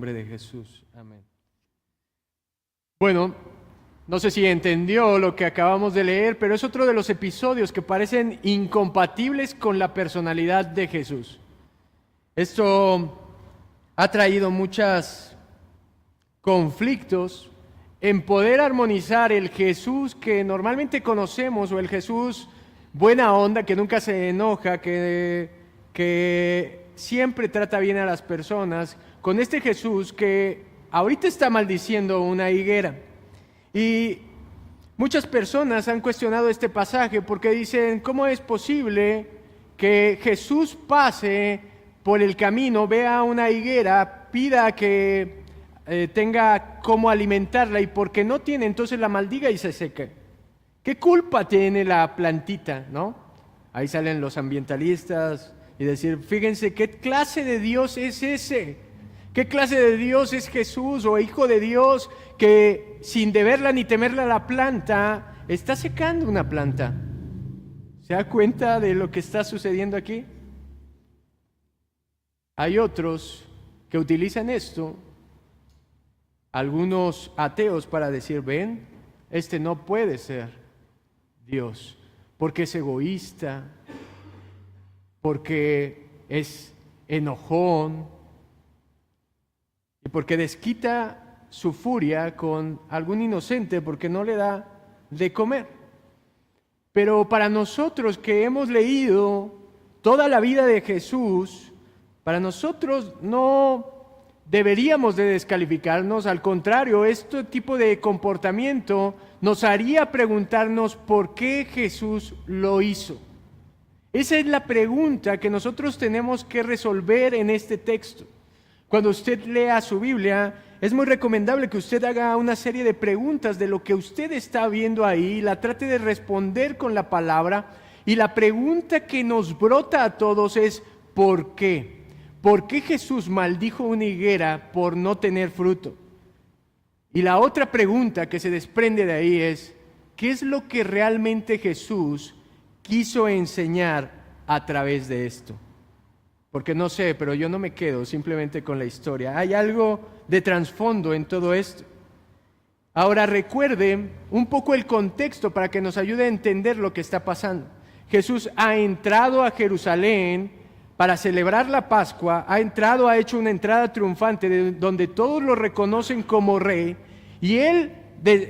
nombre de Jesús. Amén. Bueno, no sé si entendió lo que acabamos de leer, pero es otro de los episodios que parecen incompatibles con la personalidad de Jesús. Esto ha traído muchos conflictos en poder armonizar el Jesús que normalmente conocemos, o el Jesús buena onda, que nunca se enoja, que siempre trata bien a las personas, con este Jesús que ahorita está maldiciendo una higuera. Y muchas personas han cuestionado este pasaje porque dicen, ¿cómo es posible que Jesús pase por el camino, vea una higuera, pida que tenga cómo alimentarla, y porque no tiene, entonces la maldiga y se seca? ¿Qué culpa tiene la plantita, no? Ahí salen los ambientalistas y decir, fíjense, ¿qué clase de Dios es ese? ¿Qué clase de Dios es Jesús, o Hijo de Dios, que sin deberla ni temerla la planta, está secando una planta? ¿Se da cuenta de lo que está sucediendo aquí? Hay otros que utilizan esto, algunos ateos, para decir, ven, este no puede ser Dios, porque es egoísta, porque es enojón, y porque desquita su furia con algún inocente porque no le da de comer. Pero para nosotros que hemos leído toda la vida de Jesús, para nosotros no deberíamos de descalificarnos, al contrario, este tipo de comportamiento nos haría preguntarnos por qué Jesús lo hizo. Esa es la pregunta que nosotros tenemos que resolver en este texto. Cuando usted lea su Biblia, es muy recomendable que usted haga una serie de preguntas de lo que usted está viendo ahí, la trate de responder con la palabra, y la pregunta que nos brota a todos es ¿por qué? ¿Por qué Jesús maldijo una higuera por no tener fruto? Y la otra pregunta que se desprende de ahí es ¿qué es lo que realmente Jesús quiso enseñar a través de esto? Porque no sé, pero yo no me quedo simplemente con la historia. Hay algo de trasfondo en todo esto. Ahora recuerde un poco el contexto para que nos ayude a entender lo que está pasando. Jesús ha entrado a Jerusalén para celebrar la Pascua, ha hecho una entrada triunfante donde todos lo reconocen como rey, y él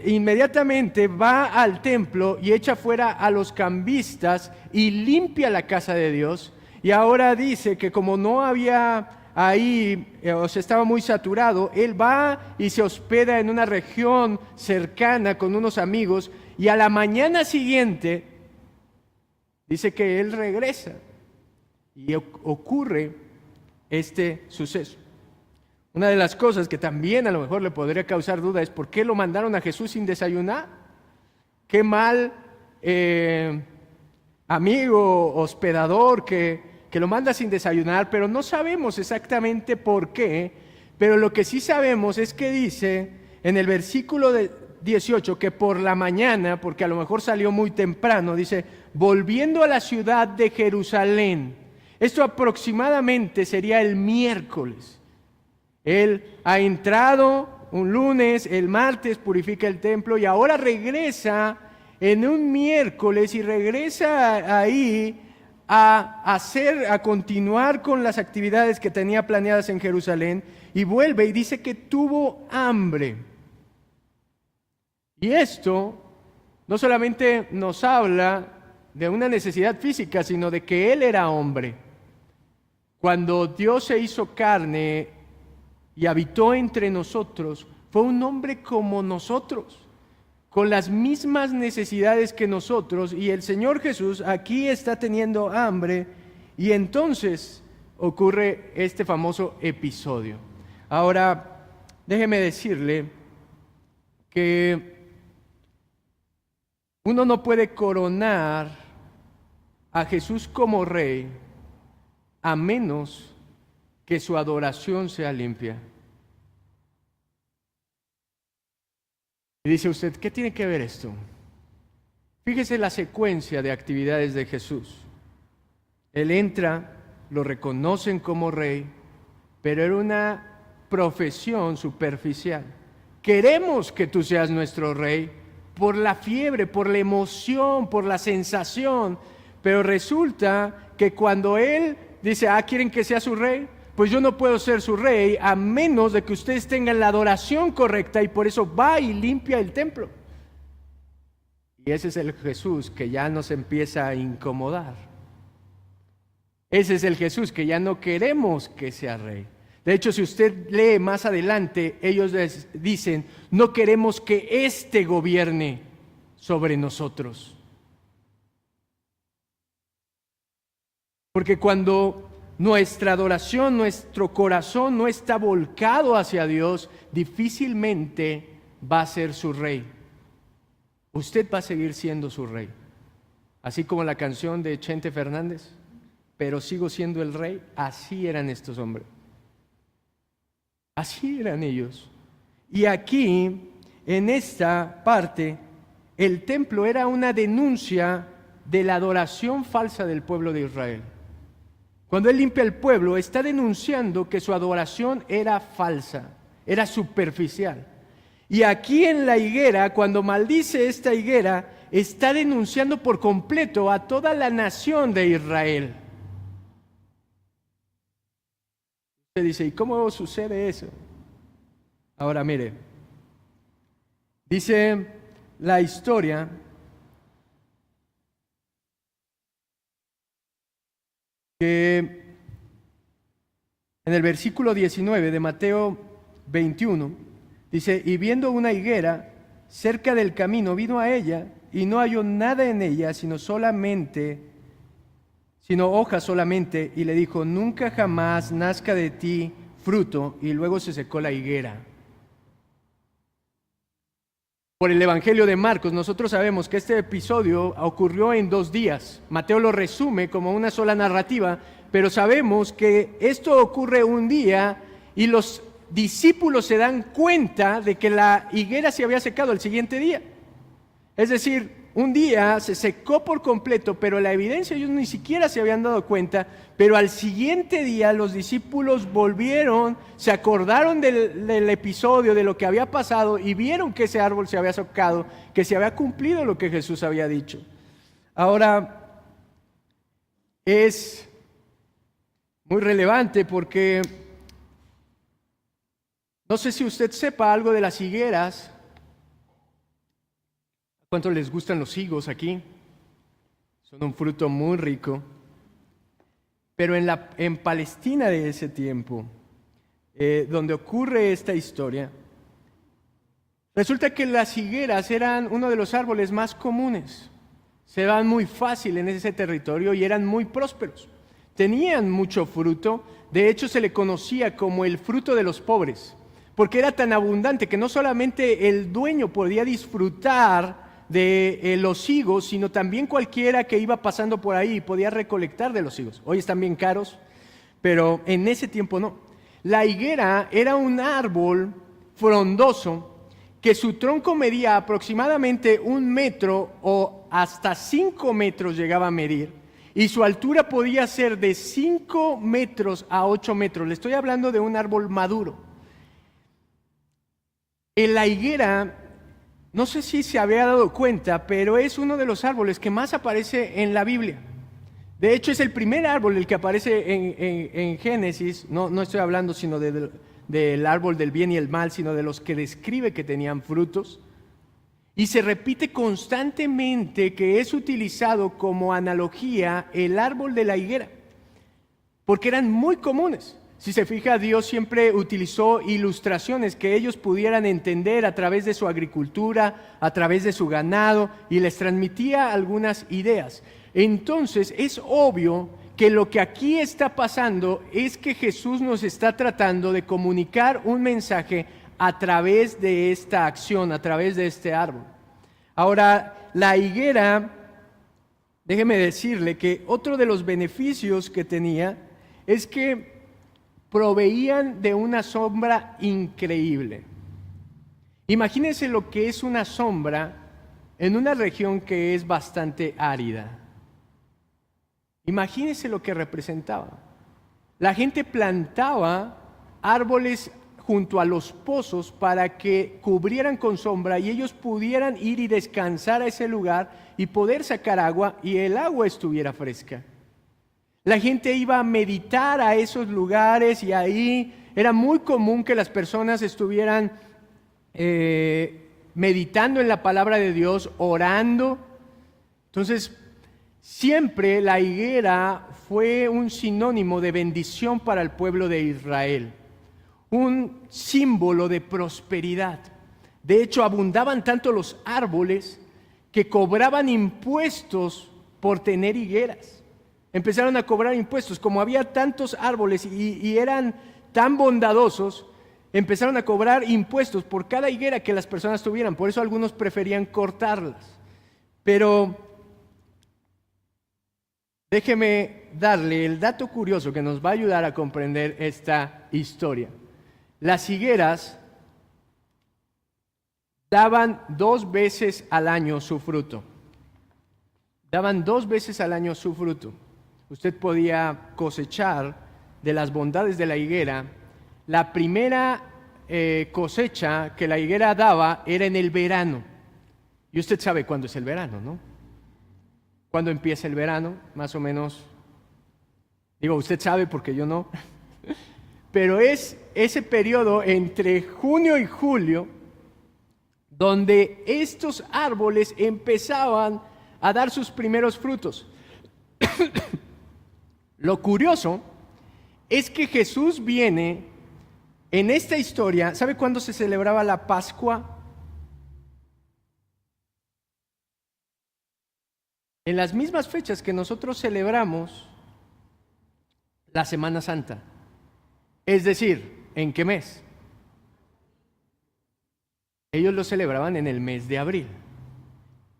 inmediatamente va al templo y echa fuera a los cambistas y limpia la casa de Dios. Y ahora dice que como no había ahí, o sea, estaba muy saturado, él va y se hospeda en una región cercana con unos amigos, y a la mañana siguiente dice que él regresa y ocurre este suceso. Una de las cosas que también a lo mejor le podría causar duda es ¿por qué lo mandaron a Jesús sin desayunar? Qué mal amigo, hospedador que lo manda sin desayunar, pero no sabemos exactamente por qué. Pero lo que sí sabemos es que dice en el versículo 18 que por la mañana, porque a lo mejor salió muy temprano, dice, volviendo a la ciudad de Jerusalén. Esto aproximadamente sería el miércoles. Él ha entrado un lunes, el martes purifica el templo, y ahora regresa en un miércoles, y regresa ahí a continuar con las actividades que tenía planeadas en Jerusalén, y vuelve y dice que tuvo hambre. Y esto no solamente nos habla de una necesidad física, sino de que él era hombre. Cuando Dios se hizo carne y habitó entre nosotros, fue un hombre como nosotros, con las mismas necesidades que nosotros, y el Señor Jesús aquí está teniendo hambre, y entonces ocurre este famoso episodio. Ahora, déjeme decirle que uno no puede coronar a Jesús como rey a menos que su adoración sea limpia. Y dice usted, ¿qué tiene que ver esto? Fíjese la secuencia de actividades de Jesús. Él entra, lo reconocen como rey, pero era una profesión superficial. Queremos que tú seas nuestro rey por la fiebre, por la emoción, por la sensación, pero resulta que cuando Él dice, ¿quieren que sea su rey? Pues yo no puedo ser su rey a menos de que ustedes tengan la adoración correcta, y por eso va y limpia el templo. Y ese es el Jesús que ya nos empieza a incomodar. Ese es el Jesús que ya no queremos que sea rey. De hecho, si usted lee más adelante, ellos les dicen, no queremos que éste gobierne sobre nosotros. Porque cuando nuestra adoración, nuestro corazón no está volcado hacia Dios, difícilmente va a ser su rey. Usted va a seguir siendo su rey. Así como la canción de Chente Fernández, pero sigo siendo el rey. Así eran estos hombres. Así eran ellos. Y aquí, en esta parte, el templo era una denuncia de la adoración falsa del pueblo de Israel. Cuando Él limpia el pueblo, está denunciando que su adoración era falsa, era superficial. Y aquí en la higuera, cuando maldice esta higuera, está denunciando por completo a toda la nación de Israel. Usted dice, ¿y cómo sucede eso? Ahora mire, dice la historia que en el versículo 19 de Mateo 21, dice, y viendo una higuera cerca del camino, vino a ella y no halló nada en ella, sino hojas solamente, y le dijo, nunca jamás nazca de ti fruto, y luego se secó la higuera. Por el Evangelio de Marcos, nosotros sabemos que este episodio ocurrió en 2 días. Mateo lo resume como una sola narrativa, pero sabemos que esto ocurre un día y los discípulos se dan cuenta de que la higuera se había secado el siguiente día. Es decir, un día se secó por completo, pero la evidencia ellos ni siquiera se habían dado cuenta, pero al siguiente día los discípulos volvieron, se acordaron del episodio, de lo que había pasado, y vieron que ese árbol se había secado, que se había cumplido lo que Jesús había dicho. Ahora, es muy relevante porque no sé si usted sepa algo de las higueras. ¿Cuánto les gustan los higos aquí? Son un fruto muy rico. Pero en Palestina de ese tiempo, donde ocurre esta historia, resulta que las higueras eran uno de los árboles más comunes. Se daban muy fácil en ese territorio y eran muy prósperos. Tenían mucho fruto. De hecho, se le conocía como el fruto de los pobres, porque era tan abundante que no solamente el dueño podía disfrutar de los higos, sino también cualquiera que iba pasando por ahí podía recolectar de los higos. Hoy están bien caros, pero en ese tiempo no. La higuera era un árbol frondoso que su tronco medía aproximadamente 1 metro o hasta 5 metros llegaba a medir, y su altura podía ser de 5 metros a 8 metros. Le estoy hablando de un árbol maduro. En la higuera, no sé si se había dado cuenta, pero es uno de los árboles que más aparece en la Biblia. De hecho, es el primer árbol el que aparece en Génesis. No estoy hablando sino del árbol del bien y el mal, sino de los que describe que tenían frutos. Y se repite constantemente que es utilizado como analogía el árbol de la higuera, porque eran muy comunes. Si se fija, Dios siempre utilizó ilustraciones que ellos pudieran entender a través de su agricultura, a través de su ganado, y les transmitía algunas ideas. Entonces, es obvio que lo que aquí está pasando es que Jesús nos está tratando de comunicar un mensaje a través de esta acción, a través de este árbol. Ahora, la higuera, déjeme decirle que otro de los beneficios que tenía es que proveían de una sombra increíble. Imagínense lo que es una sombra en una región que es bastante árida. Imagínense lo que representaba. La gente plantaba árboles junto a los pozos para que cubrieran con sombra y ellos pudieran ir y descansar a ese lugar y poder sacar agua y el agua estuviera fresca. La gente iba a meditar a esos lugares y ahí era muy común que las personas estuvieran meditando en la palabra de Dios, orando. Entonces, siempre la higuera fue un sinónimo de bendición para el pueblo de Israel, un símbolo de prosperidad. De hecho, abundaban tanto los árboles que cobraban impuestos por tener higueras. Empezaron a cobrar impuestos. Como había tantos árboles y eran tan bondadosos, empezaron a cobrar impuestos por cada higuera que las personas tuvieran. Por eso algunos preferían cortarlas. Pero déjeme darle el dato curioso que nos va a ayudar a comprender esta historia. Las higueras daban 2 veces al año su fruto. Daban 2 veces al año su fruto. Usted podía cosechar de las bondades de la higuera. La primera cosecha que la higuera daba era en el verano. Y usted sabe cuándo es el verano, ¿no? ¿Cuándo empieza el verano? Más o menos. Digo, usted sabe porque yo no. Pero es ese periodo entre junio y julio donde estos árboles empezaban a dar sus primeros frutos. Lo curioso es que Jesús viene en esta historia. ¿Sabe cuándo se celebraba la Pascua? En las mismas fechas que nosotros celebramos la Semana Santa. Es decir, ¿en qué mes? Ellos lo celebraban en el mes de abril.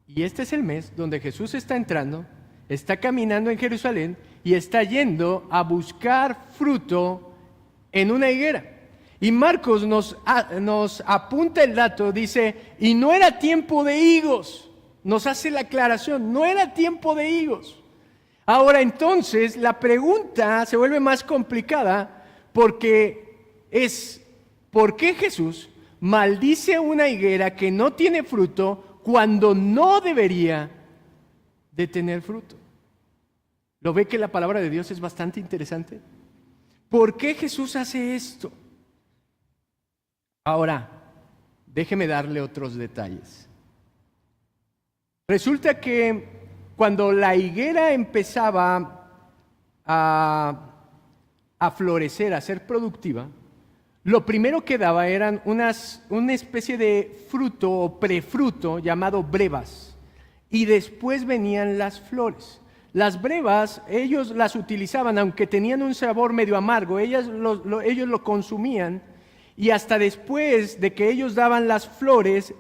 Y este es el mes donde Jesús está entrando, está caminando en Jerusalén y está yendo a buscar fruto en una higuera. Y Marcos nos apunta el dato, dice, y no era tiempo de higos. Nos hace la aclaración, no era tiempo de higos. Ahora entonces la pregunta se vuelve más complicada porque es, ¿por qué Jesús maldice una higuera que no tiene fruto cuando no debería de tener fruto? ¿Lo ve que la palabra de Dios es bastante interesante? ¿Por qué Jesús hace esto? Ahora, déjeme darle otros detalles. Resulta que cuando la higuera empezaba a florecer, a ser productiva, lo primero que daba eran una especie de fruto o prefruto llamado brevas, y después venían las flores. Las brevas, ellos las utilizaban, aunque tenían un sabor medio amargo, ellos lo consumían, y hasta después de que ellos daban las flores,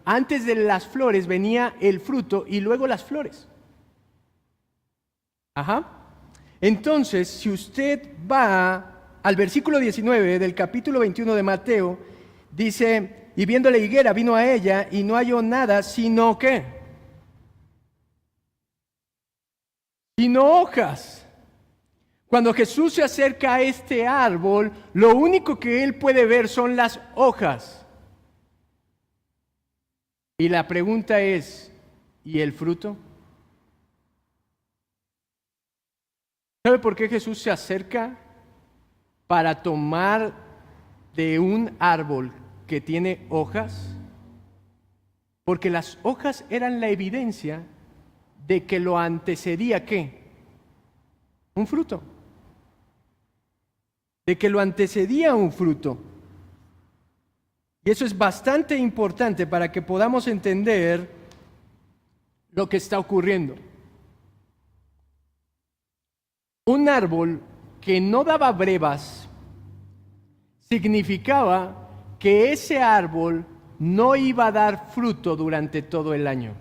antes de las flores venía el fruto y luego las flores. Entonces, si usted va al versículo 19 del capítulo 21 de Mateo, dice, y viendo la higuera vino a ella y no halló nada, sino ¿qué? Sino hojas. Cuando Jesús se acerca a este árbol, lo único que él puede ver son las hojas. Y la pregunta es, ¿y el fruto? ¿Sabe por qué Jesús se acerca? Para tomar de un árbol que tiene hojas, porque las hojas eran la evidencia de que lo antecedía ¿qué? Un fruto. De que lo antecedía un fruto. Y eso es bastante importante para que podamos entender lo que está ocurriendo. Un árbol que no daba brevas significaba que ese árbol no iba a dar fruto durante todo el año.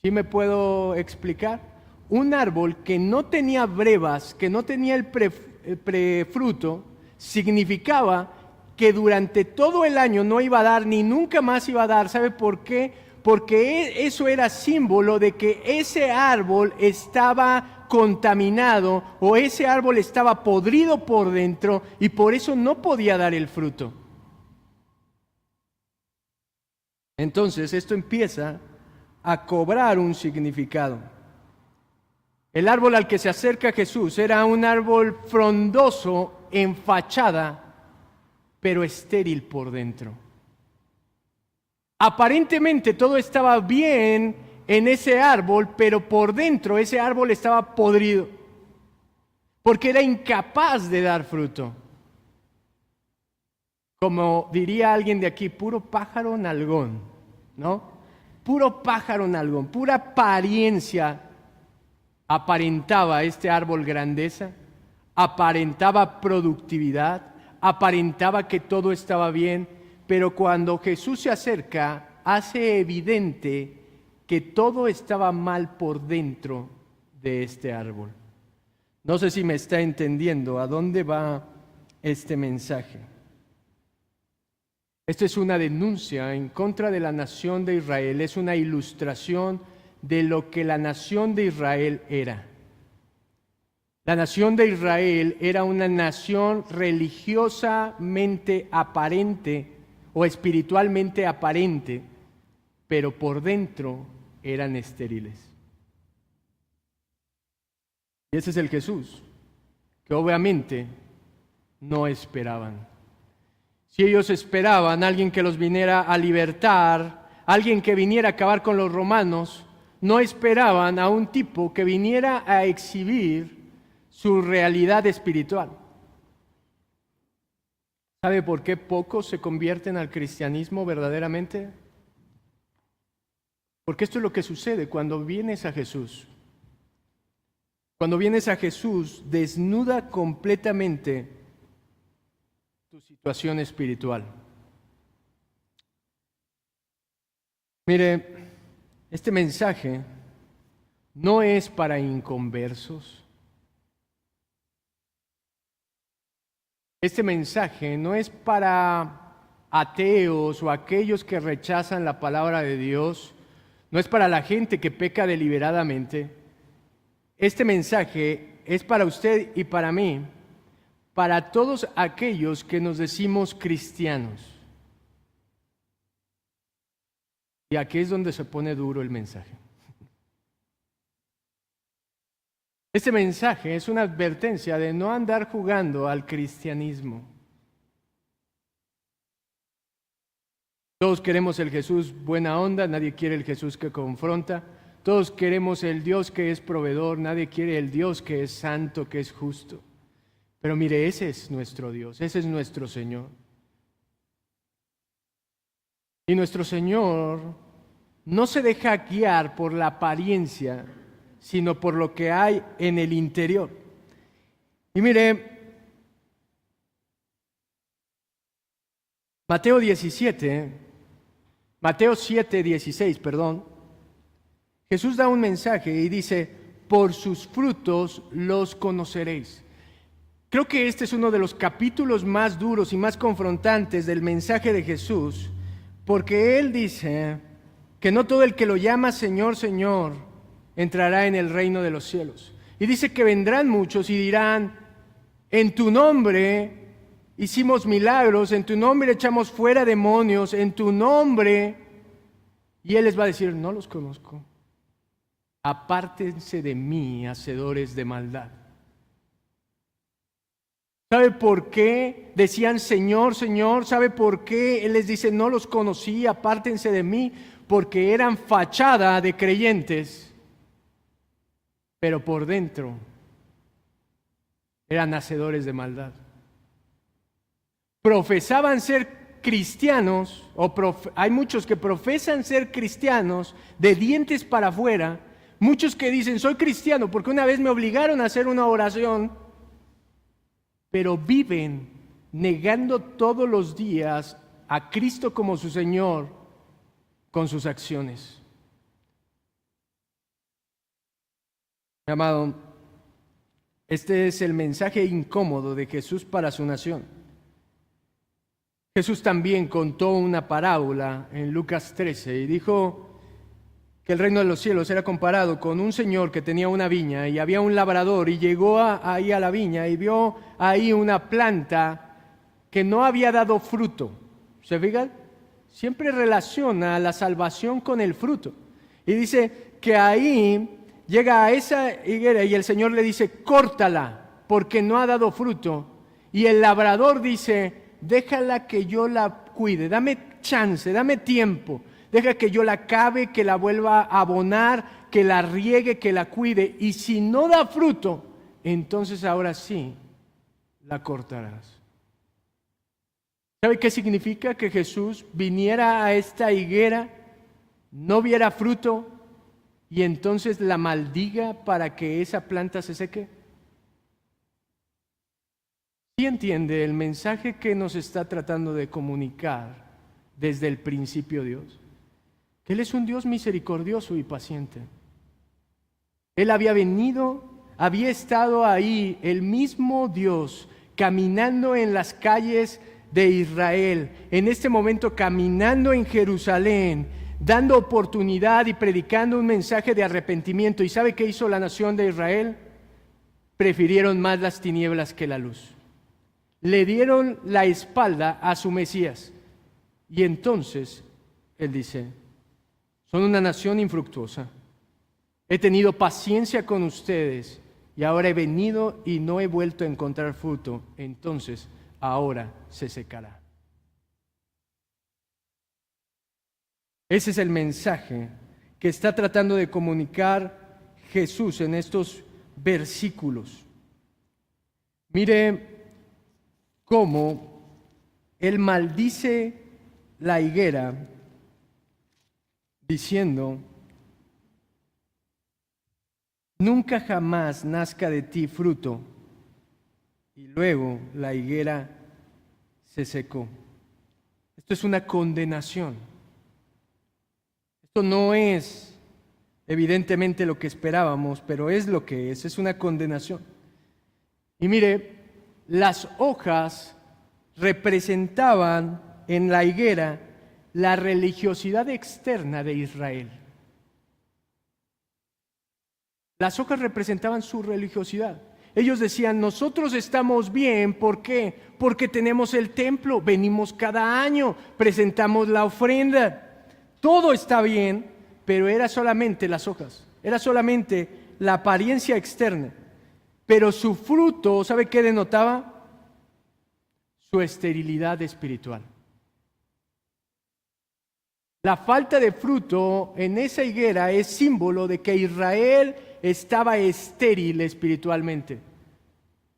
¿Sí me puedo explicar? Un árbol que no tenía brevas, que no tenía el prefruto, significaba que durante todo el año no iba a dar ni nunca más iba a dar. ¿Sabe por qué? Porque eso era símbolo de que ese árbol estaba contaminado o ese árbol estaba podrido por dentro y por eso no podía dar el fruto. Entonces esto empieza a cobrar un significado. El árbol al que se acerca Jesús era un árbol frondoso en fachada, pero estéril por dentro. Aparentemente todo estaba bien en ese árbol, pero por dentro ese árbol estaba podrido, porque era incapaz de dar fruto. Como diría alguien de aquí, puro pájaro nalgón, ¿no? Puro pájaro nalgón, pura apariencia aparentaba este árbol grandeza, aparentaba productividad, aparentaba que todo estaba bien, pero cuando Jesús se acerca, hace evidente que todo estaba mal por dentro de este árbol. No sé si me está entendiendo a dónde va este mensaje. Esto es una denuncia en contra de la nación de Israel, es una ilustración de lo que la nación de Israel era. La nación de Israel era una nación religiosamente aparente o espiritualmente aparente, pero por dentro eran estériles. Y ese es el Jesús que obviamente no esperaban. Si ellos esperaban a alguien que los viniera a libertar, alguien que viniera a acabar con los romanos, no esperaban a un tipo que viniera a exhibir su realidad espiritual. ¿Sabe por qué pocos se convierten al cristianismo verdaderamente? Porque esto es lo que sucede cuando vienes a Jesús. Cuando vienes a Jesús, desnuda completamente tu situación espiritual. Mire, este mensaje no es para inconversos. Este mensaje no es para ateos o aquellos que rechazan la palabra de Dios. No es para la gente que peca deliberadamente. Este mensaje es para usted y para mí, para todos aquellos que nos decimos cristianos. Y aquí es donde se pone duro el mensaje. Este mensaje es una advertencia de no andar jugando al cristianismo. Todos queremos el Jesús buena onda, nadie quiere el Jesús que confronta. Todos queremos el Dios que es proveedor, nadie quiere el Dios que es santo, que es justo. Pero mire, ese es nuestro Dios, ese es nuestro Señor. Y nuestro Señor no se deja guiar por la apariencia, sino por lo que hay en el interior. Y mire, Mateo 7, 16, Jesús da un mensaje y dice, por sus frutos los conoceréis. Creo que este es uno de los capítulos más duros y más confrontantes del mensaje de Jesús, porque Él dice que no todo el que lo llama Señor, Señor, entrará en el reino de los cielos. Y dice que vendrán muchos y dirán, en tu nombre hicimos milagros, en tu nombre echamos fuera demonios, en tu nombre. Y Él les va a decir, no los conozco. Apártense de mí, hacedores de maldad. ¿Sabe por qué decían Señor, Señor? ¿Sabe por qué Él les dice no los conocí, apártense de mí? Porque eran fachada de creyentes, pero por dentro eran hacedores de maldad. Profesaban ser cristianos, hay muchos que profesan ser cristianos de dientes para afuera, muchos que dicen soy cristiano porque una vez me obligaron a hacer una oración, pero viven negando todos los días a Cristo como su Señor con sus acciones. Mi amado, este es el mensaje incómodo de Jesús para su nación. Jesús también contó una parábola en Lucas 13 y dijo, que el reino de los cielos era comparado con un señor que tenía una viña y había un labrador y llegó ahí a la viña y vio ahí una planta que no había dado fruto. ¿Se fijan? Siempre relaciona la salvación con el fruto. Y dice que ahí llega a esa higuera y el Señor le dice, córtala, porque no ha dado fruto. Y el labrador dice, déjala que yo la cuide, dame chance, dame tiempo. Deja que yo la cabe, que la vuelva a abonar, que la riegue, que la cuide. Y si no da fruto, entonces ahora sí la cortarás. ¿Sabe qué significa que Jesús viniera a esta higuera, no viera fruto y entonces la maldiga para que esa planta se seque? ¿Sí entiende el mensaje que nos está tratando de comunicar desde el principio Dios? Que Él es un Dios misericordioso y paciente. Él había venido, había estado ahí, el mismo Dios, caminando en las calles de Israel, en este momento caminando en Jerusalén, dando oportunidad y predicando un mensaje de arrepentimiento. ¿Y sabe qué hizo la nación de Israel? Prefirieron más las tinieblas que la luz. Le dieron la espalda a su Mesías. Y entonces Él dice, son una nación infructuosa. He tenido paciencia con ustedes y ahora he venido y no he vuelto a encontrar fruto. Entonces, ahora se secará. Ese es el mensaje que está tratando de comunicar Jesús en estos versículos. Mire cómo Él maldice la higuera diciendo, nunca jamás nazca de ti fruto. Y luego la higuera se secó. Esto es una condenación. Esto no es evidentemente lo que esperábamos, pero es lo que es una condenación. Y mire, las hojas representaban en la higuera la religiosidad externa de Israel. Las hojas representaban su religiosidad. Ellos decían, nosotros estamos bien, ¿por qué? Porque tenemos el templo, venimos cada año, presentamos la ofrenda. Todo está bien, pero era solamente las hojas, era solamente la apariencia externa. Pero su fruto, ¿sabe qué denotaba? Su esterilidad espiritual. La falta de fruto en esa higuera es símbolo de que Israel estaba estéril espiritualmente.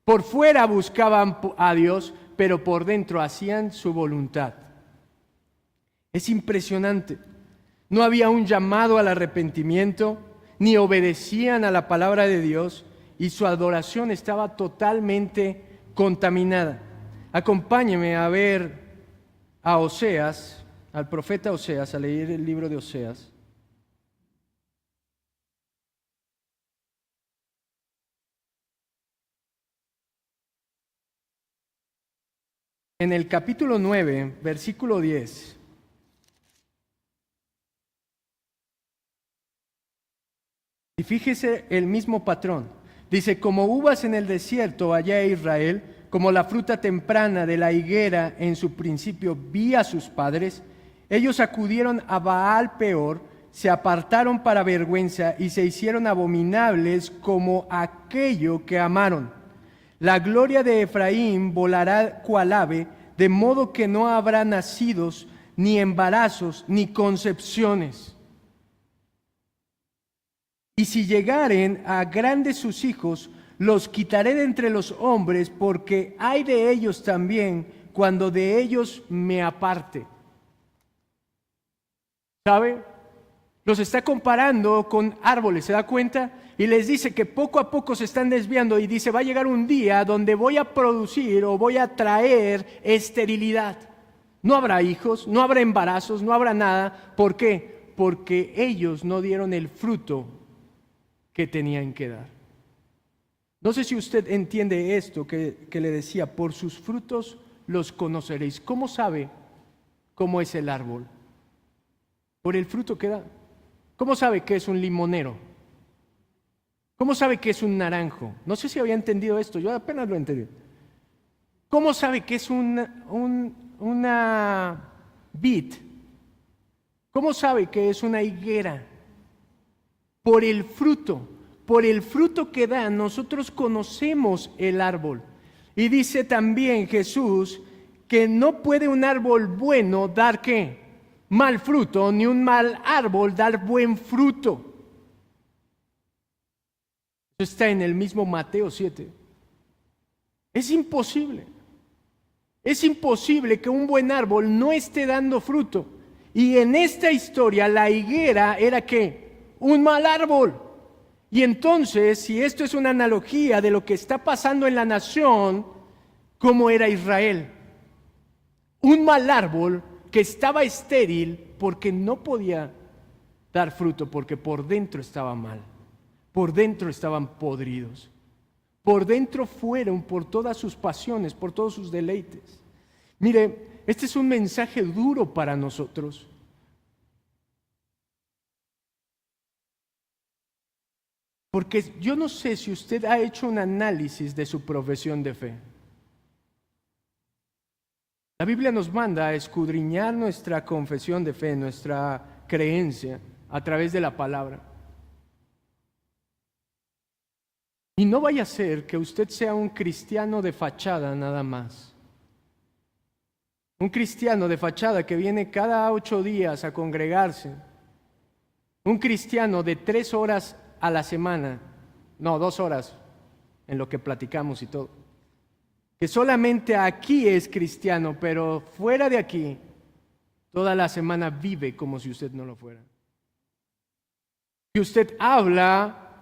Por fuera buscaban a Dios, pero por dentro hacían su voluntad. Es impresionante. No había un llamado al arrepentimiento, ni obedecían a la palabra de Dios, y su adoración estaba totalmente contaminada. Acompáñeme a ver a Oseas, al profeta Oseas, a leer el libro de Oseas. En el capítulo 9, versículo 10. Y fíjese el mismo patrón. Dice, como uvas en el desierto allá en Israel, como la fruta temprana de la higuera en su principio vi a sus padres, ellos acudieron a Baal Peor, se apartaron para vergüenza y se hicieron abominables como aquello que amaron. La gloria de Efraín volará cual ave, de modo que no habrá nacidos, ni embarazos, ni concepciones. Y si llegaren a grandes sus hijos, los quitaré de entre los hombres, porque hay de ellos también, cuando de ellos me aparte. ¿Sabe? Los está comparando con árboles, ¿se da cuenta? Y les dice que poco a poco se están desviando y dice, va a llegar un día donde voy a producir o voy a traer esterilidad. No habrá hijos, no habrá embarazos, no habrá nada. ¿Por qué? Porque ellos no dieron el fruto que tenían que dar. No sé si usted entiende esto que le decía, por sus frutos los conoceréis. ¿Cómo sabe cómo es el árbol? Por el fruto que da. ¿Cómo sabe que es un limonero? ¿Cómo sabe que es un naranjo? No sé si había entendido esto, yo apenas lo entendí. ¿Cómo sabe que es una vid? ¿Cómo sabe que es una higuera? Por el fruto que da, nosotros conocemos el árbol. Y dice también Jesús que no puede un árbol bueno dar ¿qué? Mal fruto, ni un mal árbol dar buen fruto. Eso está en el mismo Mateo 7. Es imposible. Es imposible que un buen árbol no esté dando fruto. Y en esta historia la higuera era ¿qué? Un mal árbol. Y entonces, si esto es una analogía de lo que está pasando en la nación, ¿cómo era Israel? Un mal árbol que estaba estéril porque no podía dar fruto, porque por dentro estaba mal, por dentro estaban podridos, por dentro fueron por todas sus pasiones, por todos sus deleites. Mire, este es un mensaje duro para nosotros. Porque yo no sé si usted ha hecho un análisis de su profesión de fe. La Biblia nos manda a escudriñar nuestra confesión de fe, nuestra creencia, a través de la palabra. Y no vaya a ser que usted sea un cristiano de fachada nada más. Un cristiano de fachada que viene cada 8 días a congregarse. Un cristiano de 3 horas a la semana, no, 2 horas en lo que platicamos y todo, que solamente aquí es cristiano, pero fuera de aquí, toda la semana vive como si usted no lo fuera. Y usted habla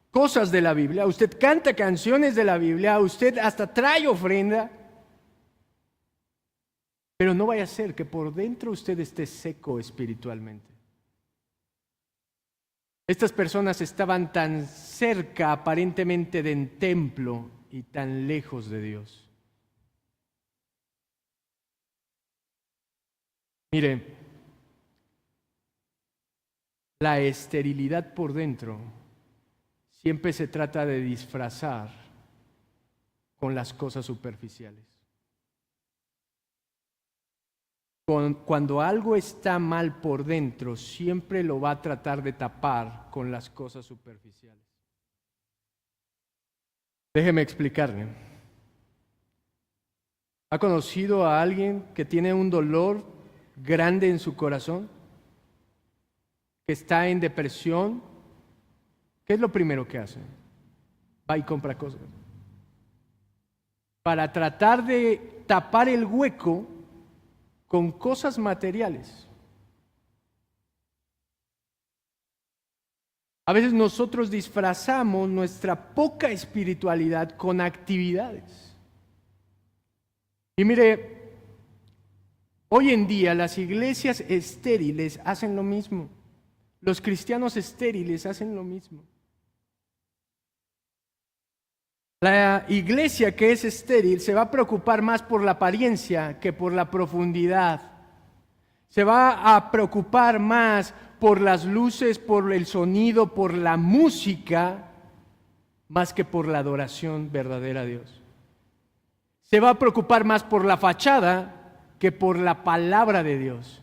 cosas de la Biblia, usted canta canciones de la Biblia, usted hasta trae ofrenda, pero no vaya a ser que por dentro usted esté seco espiritualmente. Estas personas estaban tan cerca aparentemente del templo y tan lejos de Dios. Mire, la esterilidad por dentro siempre se trata de disfrazar con las cosas superficiales. Cuando algo está mal por dentro, siempre lo va a tratar de tapar con las cosas superficiales. Déjeme explicarle. ¿Ha conocido a alguien que tiene un dolor grande en su corazón? ¿Que está en depresión? ¿Qué es lo primero que hace? Va y compra cosas. Para tratar de tapar el hueco con cosas materiales. A veces nosotros disfrazamos nuestra poca espiritualidad con actividades. Y mire, hoy en día las iglesias estériles hacen lo mismo. Los cristianos estériles hacen lo mismo. La iglesia que es estéril se va a preocupar más por la apariencia que por la profundidad. Se va a preocupar más por las luces, por el sonido, por la música, más que por la adoración verdadera a Dios. Se va a preocupar más por la fachada que por la palabra de Dios.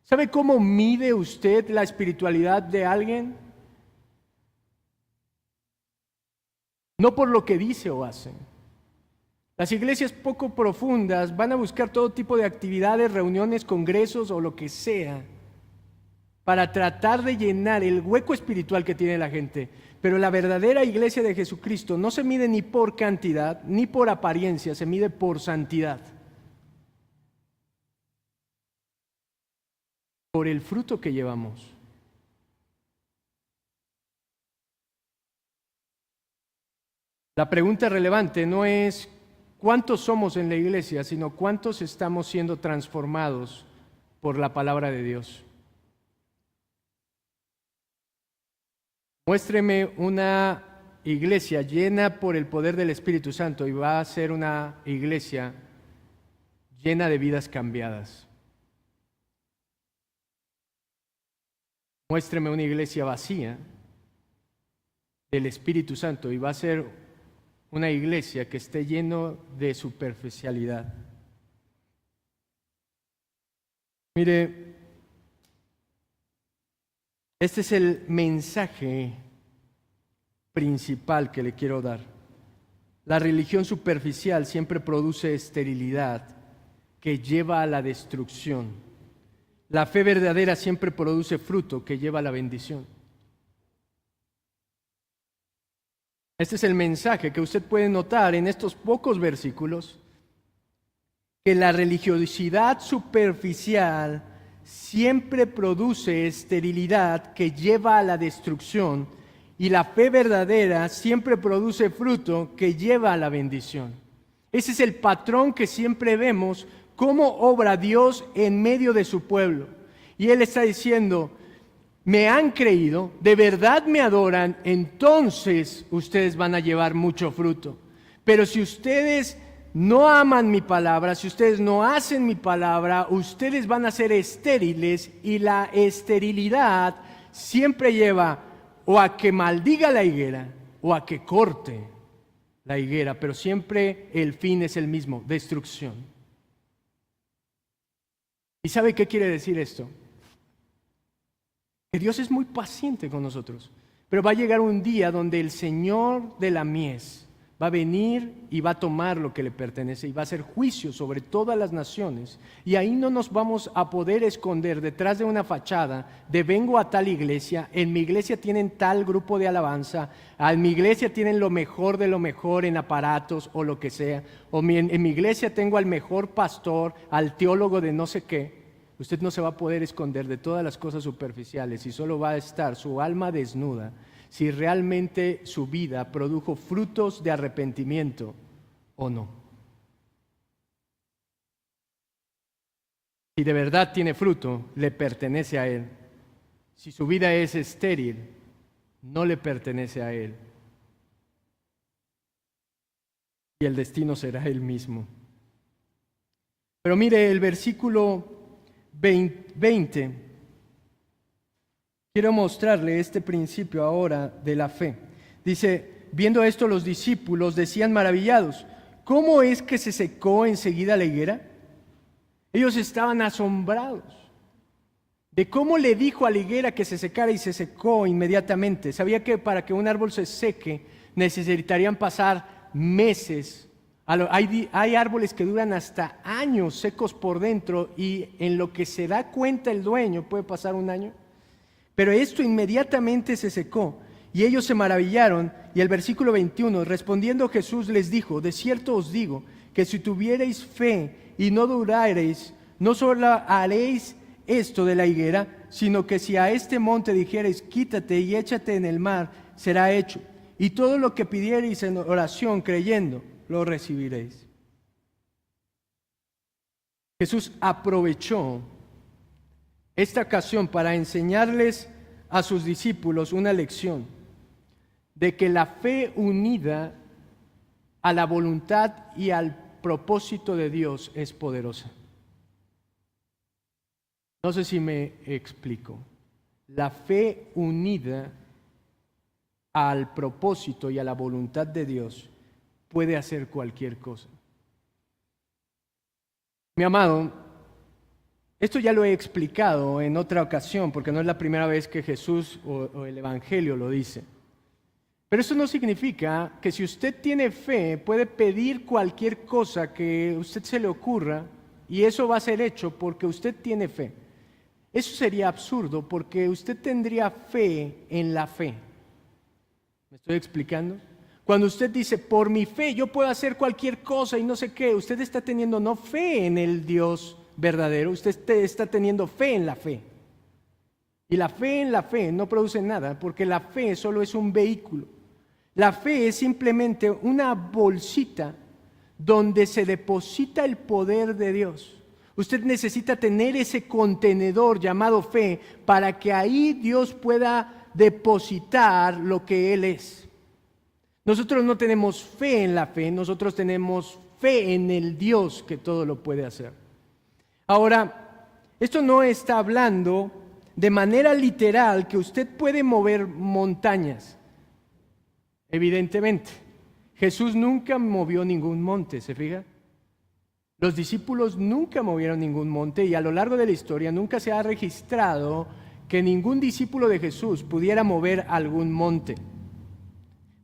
¿Sabe cómo mide usted la espiritualidad de alguien? No por lo que dice o hace. Las iglesias poco profundas van a buscar todo tipo de actividades, reuniones, congresos o lo que sea para tratar de llenar el hueco espiritual que tiene la gente. Pero la verdadera iglesia de Jesucristo no se mide ni por cantidad ni por apariencia, se mide por santidad. Por el fruto que llevamos. La pregunta relevante no es cuántos somos en la iglesia, sino cuántos estamos siendo transformados por la palabra de Dios. Muéstreme una iglesia llena por el poder del Espíritu Santo y va a ser una iglesia llena de vidas cambiadas. Muéstreme una iglesia vacía del Espíritu Santo y va a ser una iglesia que esté lleno de superficialidad. Mire, este es el mensaje principal que le quiero dar. La religión superficial siempre produce esterilidad que lleva a la destrucción. La fe verdadera siempre produce fruto que lleva a la bendición. Este es el mensaje que usted puede notar en estos pocos versículos, que la religiosidad superficial siempre produce esterilidad que lleva a la destrucción y la fe verdadera siempre produce fruto que lleva a la bendición. Ese es el patrón que siempre vemos, cómo obra Dios en medio de su pueblo. Y Él está diciendo, me han creído, de verdad me adoran, entonces ustedes van a llevar mucho fruto. Pero si ustedes no aman mi palabra, si ustedes no hacen mi palabra, ustedes van a ser estériles, y la esterilidad siempre lleva o a que maldiga la higuera o a que corte la higuera, pero siempre el fin es el mismo, destrucción. ¿Y sabe qué quiere decir esto? Que Dios es muy paciente con nosotros, pero va a llegar un día donde el Señor de la mies va a venir y va a tomar lo que le pertenece y va a hacer juicio sobre todas las naciones, y ahí no nos vamos a poder esconder detrás de una fachada de vengo a tal iglesia, en mi iglesia tienen tal grupo de alabanza, en mi iglesia tienen lo mejor de lo mejor en aparatos o lo que sea, o en mi iglesia tengo al mejor pastor, al teólogo de no sé qué. Usted no se va a poder esconder de todas las cosas superficiales y solo va a estar su alma desnuda si realmente su vida produjo frutos de arrepentimiento o no. Si de verdad tiene fruto, le pertenece a Él. Si su vida es estéril, no le pertenece a Él. Y el destino será el mismo. Pero mire el versículo 20. Quiero mostrarle este principio ahora de la fe. Dice, viendo esto los discípulos decían maravillados, ¿cómo es que se secó enseguida la higuera? Ellos estaban asombrados de cómo le dijo a la higuera que se secara y se secó inmediatamente. Sabía que para que un árbol se seque necesitarían pasar meses. Hay árboles que duran hasta años secos por dentro y en lo que se da cuenta el dueño puede pasar un año. Pero esto inmediatamente se secó y ellos se maravillaron. Y el versículo 21, respondiendo Jesús les dijo, de cierto os digo que si tuviereis fe y no dudareis, no solo haréis esto de la higuera, sino que si a este monte dijereis quítate y échate en el mar, será hecho. Y todo lo que pidiereis en oración creyendo, lo recibiréis. Jesús aprovechó esta ocasión para enseñarles a sus discípulos una lección de que la fe unida a la voluntad y al propósito de Dios es poderosa. No sé si me explico. La fe unida al propósito y a la voluntad de Dios puede hacer cualquier cosa. Mi amado, esto ya lo he explicado en otra ocasión, porque no es la primera vez que Jesús o el Evangelio lo dice. Pero eso no significa que si usted tiene fe, puede pedir cualquier cosa que a usted se le ocurra y eso va a ser hecho porque usted tiene fe. Eso sería absurdo porque usted tendría fe en la fe. ¿Me estoy explicando? Cuando usted dice, por mi fe yo puedo hacer cualquier cosa y no sé qué, usted está teniendo no fe en el Dios verdadero, usted está teniendo fe en la fe. Y la fe en la fe no produce nada, porque la fe solo es un vehículo. La fe es simplemente una bolsita donde se deposita el poder de Dios. Usted necesita tener ese contenedor llamado fe para que ahí Dios pueda depositar lo que Él es. Nosotros no tenemos fe en la fe, nosotros tenemos fe en el Dios que todo lo puede hacer. Ahora, esto no está hablando de manera literal que usted puede mover montañas. Evidentemente, Jesús nunca movió ningún monte, ¿se fija? Los discípulos nunca movieron ningún monte y a lo largo de la historia nunca se ha registrado que ningún discípulo de Jesús pudiera mover algún monte.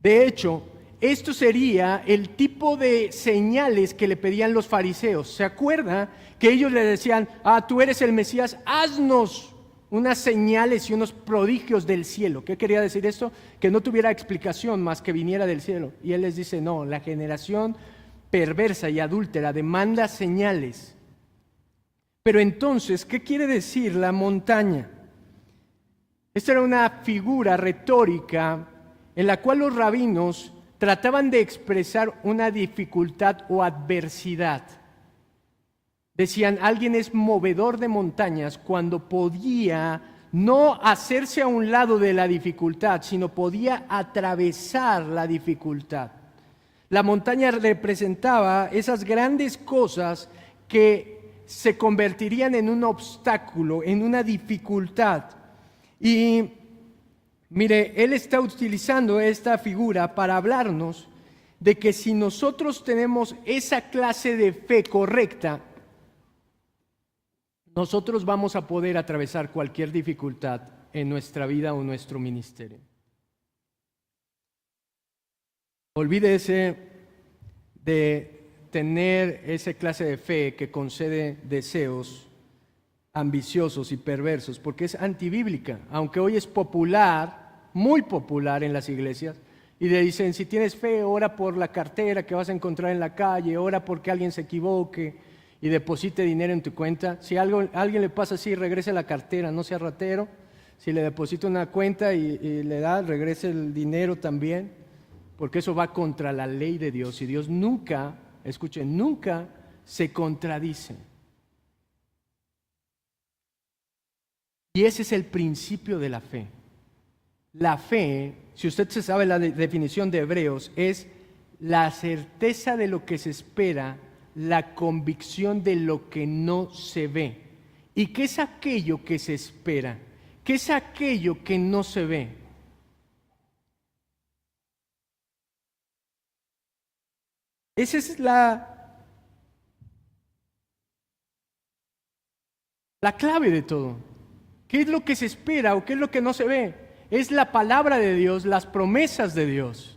De hecho, esto sería el tipo de señales que le pedían los fariseos. ¿Se acuerda que ellos le decían, tú eres el Mesías, haznos unas señales y unos prodigios del cielo? ¿Qué quería decir esto? Que no tuviera explicación más que viniera del cielo. Y él les dice, no, la generación perversa y adúltera demanda señales. Pero entonces, ¿qué quiere decir la montaña? Esta era una figura retórica en la cual los rabinos trataban de expresar una dificultad o adversidad. Decían, alguien es movedor de montañas cuando podía no hacerse a un lado de la dificultad, sino podía atravesar la dificultad. La montaña representaba esas grandes cosas que se convertirían en un obstáculo, en una dificultad. Y mire, él está utilizando esta figura para hablarnos de que si nosotros tenemos esa clase de fe correcta, nosotros vamos a poder atravesar cualquier dificultad en nuestra vida o nuestro ministerio. Olvídese de tener esa clase de fe que concede deseos ambiciosos y perversos, porque es antibíblica, aunque hoy es popular, muy popular en las iglesias, y le dicen, si tienes fe, ora por la cartera que vas a encontrar en la calle, ora porque alguien se equivoque y deposite dinero en tu cuenta. Si a alguien le pasa así, regrese la cartera, no sea ratero. Si le deposita una cuenta y le da, regrese el dinero también, porque eso va contra la ley de Dios, y Dios nunca, escuchen, nunca se contradice. Y ese es el principio de la fe. La fe, si usted se sabe la definición de Hebreos, es la certeza de lo que se espera, la convicción de lo que no se ve. ¿Y qué es aquello que se espera? ¿Qué es aquello que no se ve? Esa es la clave de todo. ¿Qué es lo que se espera o qué es lo que no se ve? Es la palabra de Dios, las promesas de Dios.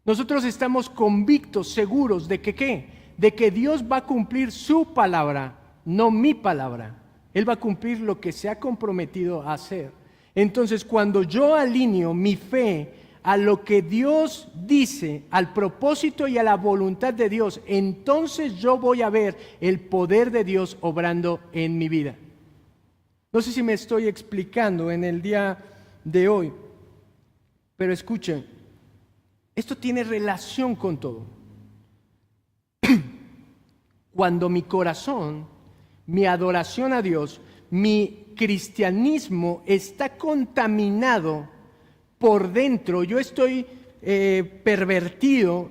Nosotros estamos convictos, seguros de que ¿qué? De que Dios va a cumplir su palabra, no mi palabra. Él va a cumplir lo que se ha comprometido a hacer. Entonces, cuando yo alineo mi fe a lo que Dios dice, al propósito y a la voluntad de Dios, entonces yo voy a ver el poder de Dios obrando en mi vida. No sé si me estoy explicando en el día de hoy, pero escuchen, esto tiene relación con todo. Cuando mi corazón, mi adoración a Dios, mi cristianismo está contaminado por dentro, yo estoy pervertido,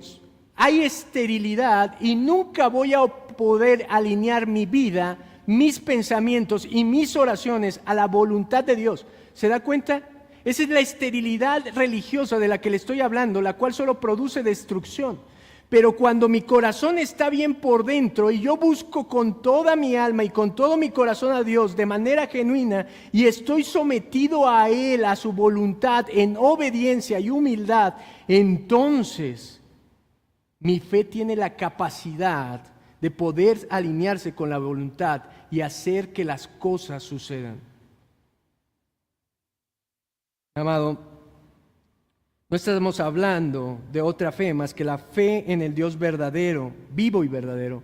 hay esterilidad y nunca voy a poder alinear mi vida, mis pensamientos y mis oraciones a la voluntad de Dios. ¿Se da cuenta? Esa es la esterilidad religiosa de la que le estoy hablando, la cual solo produce destrucción. Pero cuando mi corazón está bien por dentro y yo busco con toda mi alma y con todo mi corazón a Dios de manera genuina y estoy sometido a Él, a su voluntad, en obediencia y humildad, entonces mi fe tiene la capacidad de poder alinearse con la voluntad y hacer que las cosas sucedan. Amado, no estamos hablando de otra fe más que la fe en el Dios verdadero, vivo y verdadero.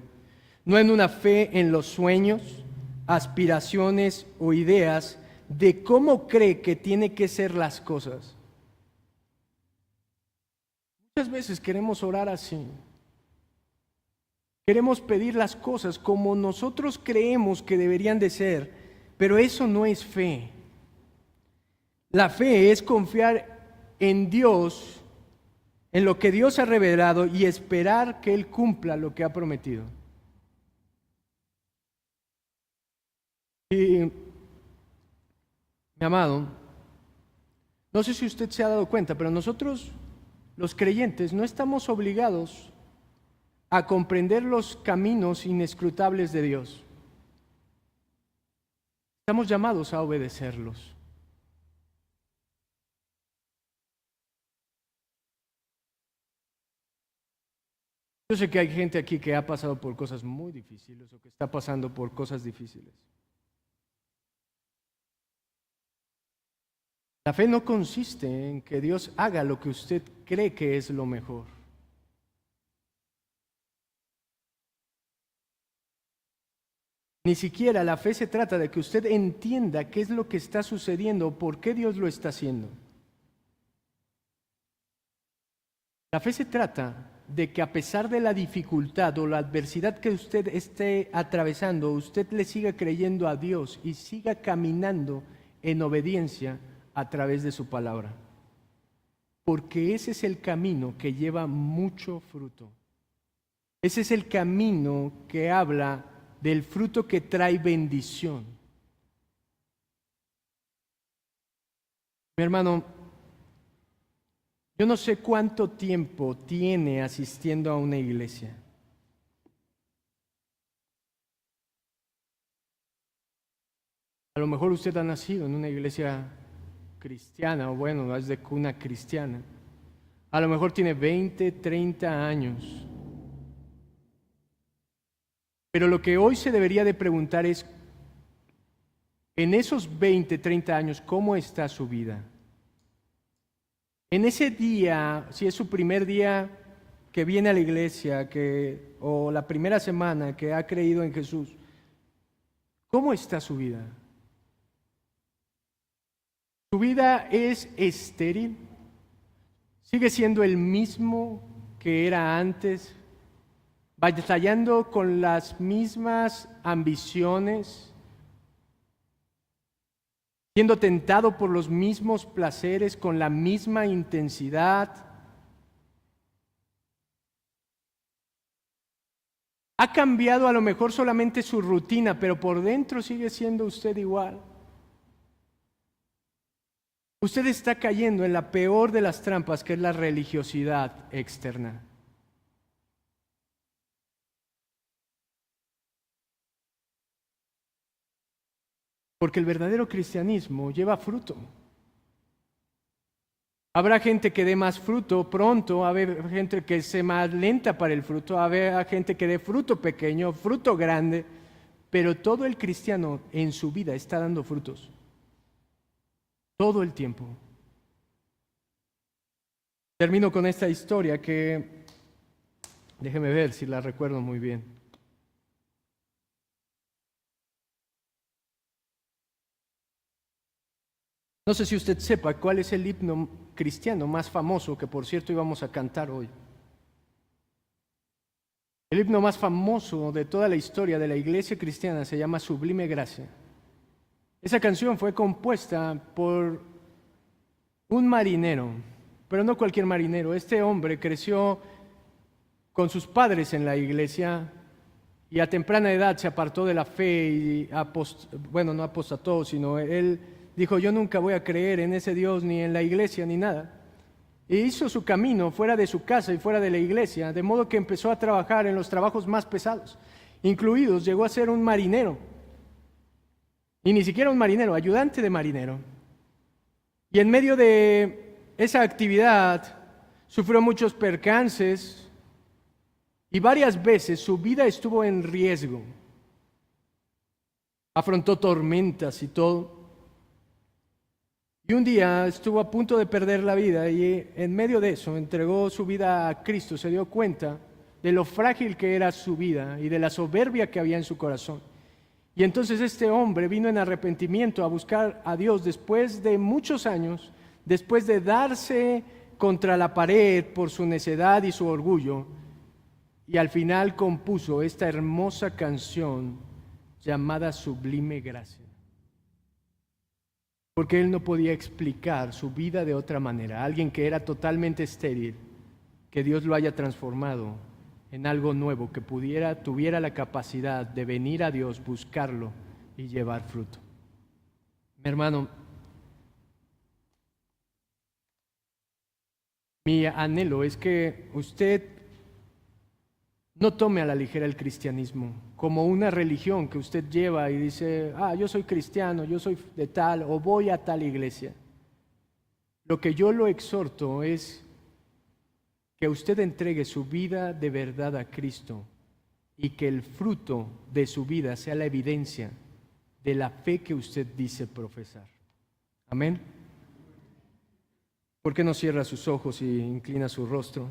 No en una fe en los sueños, aspiraciones o ideas de cómo cree que tiene que ser las cosas. Muchas veces queremos orar así. Queremos pedir las cosas como nosotros creemos que deberían de ser, pero eso no es fe. La fe es confiar en Dios, en lo que Dios ha revelado y esperar que Él cumpla lo que ha prometido. Y amado, no sé si usted se ha dado cuenta, pero nosotros, los creyentes, no estamos obligados a comprender los caminos inescrutables de Dios. Estamos llamados a obedecerlos. Yo sé que hay gente aquí que ha pasado por cosas muy difíciles o que está pasando por cosas difíciles. La fe no consiste en que Dios haga lo que usted cree que es lo mejor. Ni siquiera la fe se trata de que usted entienda qué es lo que está sucediendo, por qué Dios lo está haciendo. La fe se trata de que a pesar de la dificultad o la adversidad que usted esté atravesando, usted le siga creyendo a Dios y siga caminando en obediencia a través de su palabra. Porque ese es el camino que lleva mucho fruto. Ese es el camino que habla del fruto que trae bendición. Mi hermano, yo no sé cuánto tiempo tiene asistiendo a una iglesia. A lo mejor usted ha nacido en una iglesia cristiana, o bueno, es de cuna cristiana. A lo mejor tiene 20, 30 años. Pero lo que hoy se debería de preguntar es, en esos 20, 30 años, ¿cómo está su vida? En ese día, si es su primer día que viene a la iglesia, o la primera semana que ha creído en Jesús, ¿cómo está su vida? ¿Su vida es estéril? ¿Sigue siendo el mismo que era antes? ¿Batallando con las mismas ambiciones? ¿Siendo tentado por los mismos placeres con la misma intensidad? Ha cambiado a lo mejor solamente su rutina, pero por dentro sigue siendo usted igual. Usted está cayendo en la peor de las trampas, que es la religiosidad externa. Porque el verdadero cristianismo lleva fruto. Habrá gente que dé más fruto pronto, habrá gente que sea más lenta para el fruto, habrá gente que dé fruto pequeño, fruto grande, pero todo el cristiano en su vida está dando frutos. Todo el tiempo. Termino con esta historia que, déjeme ver si la recuerdo muy bien. No sé si usted sepa cuál es el himno cristiano más famoso, que por cierto íbamos a cantar hoy. El himno más famoso de toda la historia de la iglesia cristiana se llama Sublime Gracia. Esa canción fue compuesta por un marinero, pero no cualquier marinero. Este hombre creció con sus padres en la iglesia y a temprana edad se apartó de la fe y no apostató, sino él dijo: yo nunca voy a creer en ese Dios, ni en la iglesia, ni nada. Y hizo su camino fuera de su casa y fuera de la iglesia, de modo que empezó a trabajar en los trabajos más pesados, incluidos, llegó a ser un marinero. Y ni siquiera un marinero, ayudante de marinero. Y en medio de esa actividad sufrió muchos percances y varias veces su vida estuvo en riesgo. Afrontó tormentas y todo. Y un día estuvo a punto de perder la vida y en medio de eso entregó su vida a Cristo. Se dio cuenta de lo frágil que era su vida y de la soberbia que había en su corazón. Y entonces este hombre vino en arrepentimiento a buscar a Dios después de muchos años, después de darse contra la pared por su necedad y su orgullo, y al final compuso esta hermosa canción llamada Sublime Gracia. Porque él no podía explicar su vida de otra manera. Alguien que era totalmente estéril, que Dios lo haya transformado en algo nuevo, que tuviera la capacidad de venir a Dios, buscarlo y llevar fruto. Mi hermano, Mi anhelo es que usted no tome a la ligera el cristianismo como una religión que usted lleva y dice, yo soy cristiano, yo soy de tal o voy a tal iglesia. Lo que yo lo exhorto es que usted entregue su vida de verdad a Cristo y que el fruto de su vida sea la evidencia de la fe que usted dice profesar. Amén. ¿Por qué no cierra sus ojos y inclina su rostro?